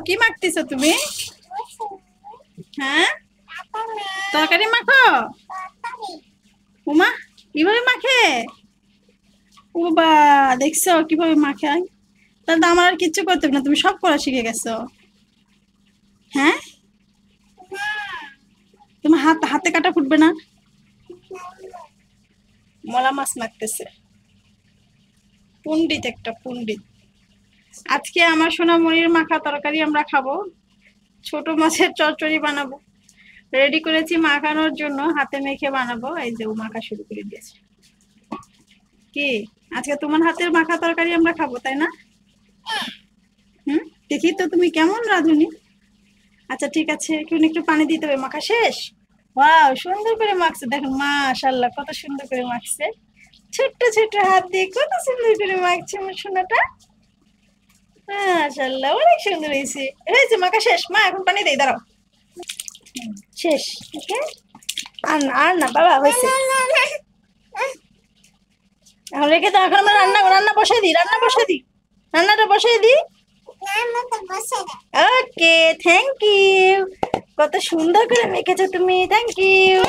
কি মাখতেছো তুমি? হ্যাঁ, তরকারি মাখো। উমা, কিভাবে মাখে? ও বা, দেখছো কিভাবে মাখে? তাহলে তো আমার আর কিচ্ছু করতে হবে না, তুমি সব করা শিখে গেছো। হ্যাঁ, তোমার হাতে কাটা ফুটবে না? মলা মাছ মাখতেছে, পণ্ডিত একটা পণ্ডিত। আজকে আমার সোনামণির মাখা তরকারি আমরা খাবো। ছোট মাছের চচ্চড়ি বানাবো, রেডি করেছি মাখানোর জন্য, হাতে মেখে বানাবো। এই যে ও মাখা শুরু করে দিয়েছে। কি, আজকে তোমার হাতের মাখা তরকারি আমরা খাবো, তাই না? হুম, দেখি তো তুমি কেমন রাঁধুনি। আচ্ছা ঠিক আছে, একটু একটু পানি দিতে হবে। মাখা শেষ? ওয়াও, সুন্দর করে মাখছে, দেখুন মাশাআল্লাহ কত সুন্দর করে মাখছে। ছোট্ট ছোট্ট হাত দিয়ে কত সুন্দর করে মাখছে আমার সোনাটা। মাশাআল্লাহ, অনেক সুন্দর হয়েছে। হয়েছে, মাখা শেষ। মা এখন পানি দেই, দাঁড়াও। শেষ। ওকে, আর না আর না বাবা, হয়েছে। এখন রেখে দাও, এখন আমরা রান্না রান্না বসাই দিই, রান্না বসাই দিই, রান্নাটা বসাই দিই। ওকে, থ্যাংক ইউ। কত সুন্দর করে মেখেছো তুমি, থ্যাংক ইউ।